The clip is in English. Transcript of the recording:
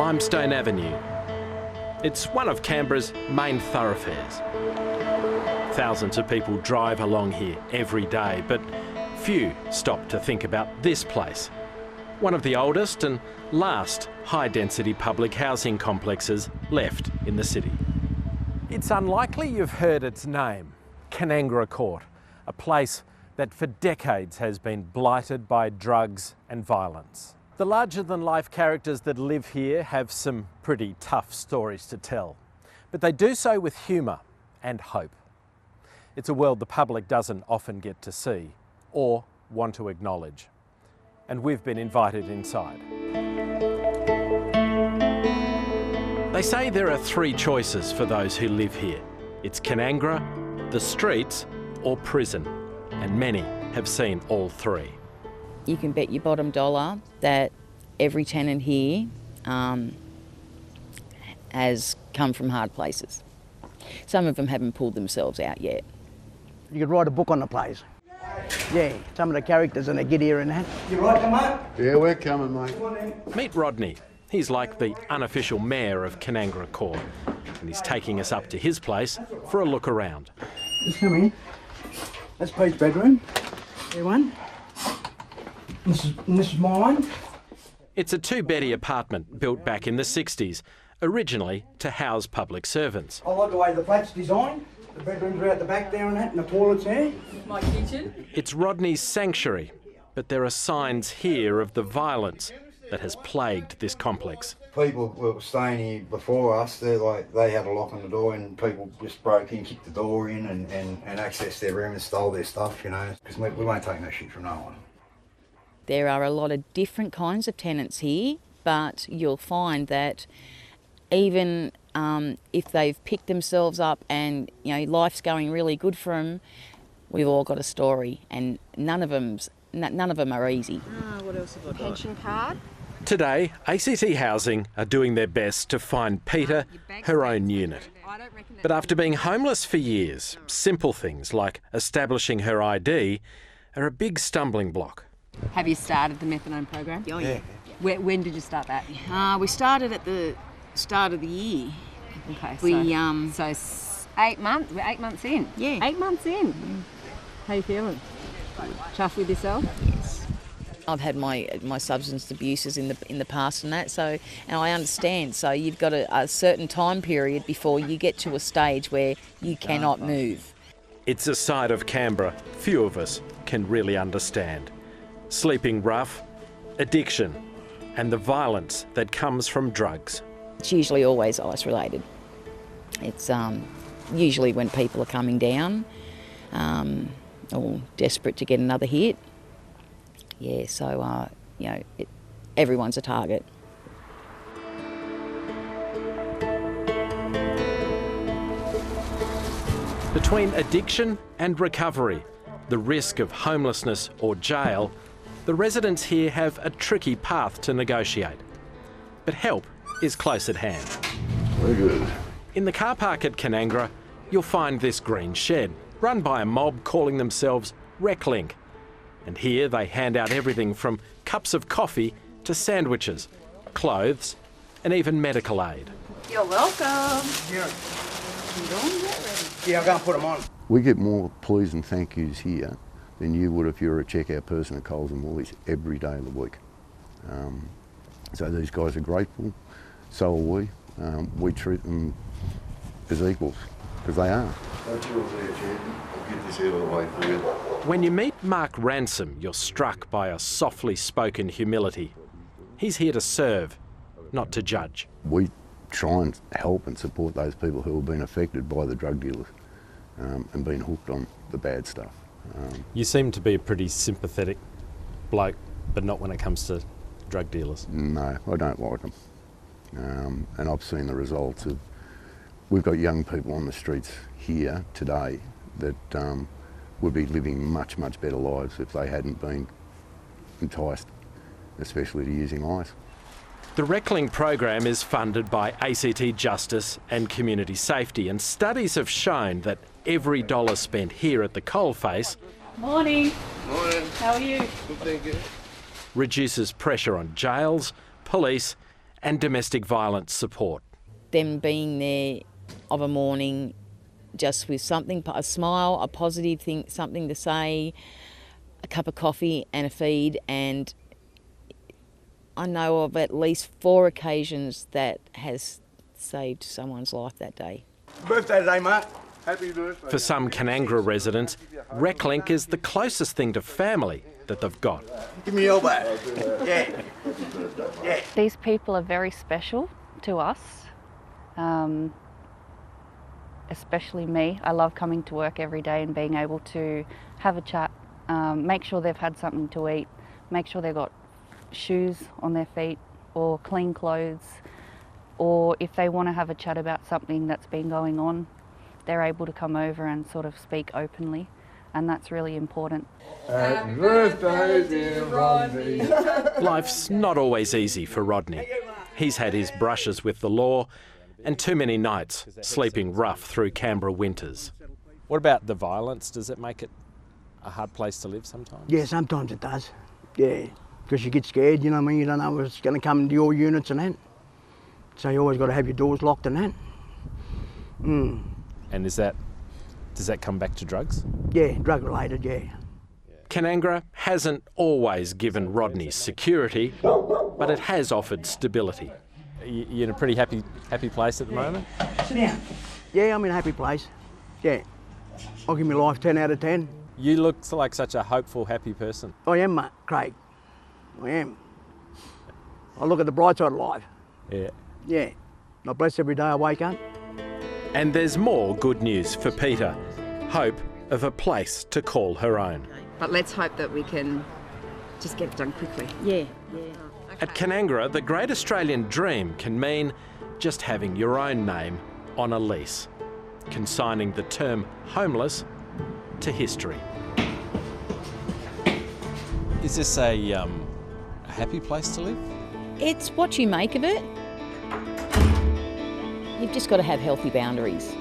Limestone Avenue. It's one of Canberra's main thoroughfares. Thousands of people drive along here every day, but few stop to think about this place. One of the oldest and last high-density public housing complexes left in the city. It's unlikely you've heard its name, Kanangra Court, a place that for decades has been blighted by drugs and violence. The larger-than-life characters that live here have some pretty tough stories to tell, but they do so with humour and hope. It's a world the public doesn't often get to see or want to acknowledge. And we've been invited inside. They say there are three choices for those who live here. It's Kanangra, the streets, or prison. And many have seen all three. You can bet your bottom dollar that every tenant here has come from hard places. Some of them haven't pulled themselves out yet. You could write a book on the place. Yeah, some of the characters and the get here and that. You right, mate? Yeah, we're coming, mate. Meet Rodney. He's like the unofficial mayor of Kanangra Court, and he's taking us up to his place for a look around. Just come in. That's Pete's bedroom. There one. This is mine. It's a two-beddy apartment built back in the 60s, originally to house public servants. I like the way the flat's designed. The bedrooms are out the back there and that, and the toilet's there. My kitchen. It's Rodney's sanctuary, but there are signs here of the violence that has plagued this complex. People were staying here before us. They had a lock on the door, and people just broke in, kicked the door in, and accessed their room and stole their stuff, you know, because we won't take no shit from no one. There are a lot of different kinds of tenants here, but you'll find that even if they've picked themselves up and, you know, life's going really good for them, we've all got a story, and none of them are easy. What else have I got? Pension card. Today, ACT Housing are doing their best to find Peta her own unit. But after being homeless for years, simple things like establishing her ID are a big stumbling block. Have you started the methadone program? Oh, yeah. When did you start that? We started at the start of the year. Okay, So 8 months. We're 8 months in. Yeah. 8 months in. How you feeling? Chuffed with yourself? Yes. I've had my substance abuses in the past and that, and I understand. So you've got a certain time period before you get to a stage where you cannot move. It's a side of Canberra few of us can really understand. Sleeping rough, addiction, and the violence that comes from drugs. It's usually always ice related. It's usually when people are coming down or desperate to get another hit. Yeah, so, you know, everyone's a target. Between addiction and recovery, the risk of homelessness or jail, the residents here have a tricky path to negotiate. But help is close at hand. Very good. In the car park at Kanangra, you'll find this green shed, run by a mob calling themselves Reclink. And here they hand out everything from cups of coffee to sandwiches, clothes, and even medical aid. You're welcome. Yeah. Yeah, I'm going to put them on. We get more please and thank yous here than you would if you were a checkout person at Coles and Woolies every day of the week. So these guys are grateful, so are we. We treat them as equals, because they are. That's yours there, champion. I'll get this out of the way for you. When you meet Mark Ransom, you're struck by a softly spoken humility. He's here to serve, not to judge. We try and help and support those people who have been affected by the drug dealers and been hooked on the bad stuff. You seem to be a pretty sympathetic bloke, but not when it comes to drug dealers. No, I don't like them. And I've seen the results of, we've got young people on the streets here today that would be living much, much better lives if they hadn't been enticed, especially to using ice. The Reclink program is funded by ACT Justice and Community Safety, and studies have shown that every dollar spent here at the coalface Morning. Morning. How are you? Good, thank you. reduces pressure on jails, police and domestic violence support. Them being there of a morning just with something, a smile, a positive thing, something to say, a cup of coffee and a feed, and I know of at least 4 occasions that has saved someone's life that day. Birthday today, mate. Happy birthday. For some Kanangra residents, Reclink is the closest thing to family that they've got. Give me your elbow. Yeah. Yeah. These people are very special to us, especially me. I love coming to work every day and being able to have a chat, make sure they've had something to eat, make sure they've got shoes on their feet or clean clothes, or if they want to have a chat about something that's been going on, they're able to come over and sort of speak openly, and that's really important. Happy birthday, dear Rodney. Life's not always easy for Rodney. He's had his brushes with the law and too many nights sleeping rough through Canberra winters. What about the violence? Does it make it a hard place to live sometimes? Yeah, sometimes it does. Yeah, because you get scared, you know what I mean? You don't know what's going to come into your units and that. So you always got to have your doors locked and that. And does that come back to drugs? Yeah, drug related, yeah. Kanangra hasn't always given Rodney security, but it has offered stability. You're in a pretty happy place at the moment? Sit down. Yeah, I'm in a happy place. Yeah. I'll give my life 10 out of 10. You look like such a hopeful, happy person. I am, mate, Craig. I am. I look at the bright side of life. Yeah. Yeah. I bless every day I wake up. And there's more good news for Peta. Hope of a place to call her own. But let's hope that we can just get it done quickly. Yeah. At Kanangra, the great Australian dream can mean just having your own name on a lease, consigning the term homeless to history. Is this a happy place to live? It's what you make of it. You've just got to have healthy boundaries.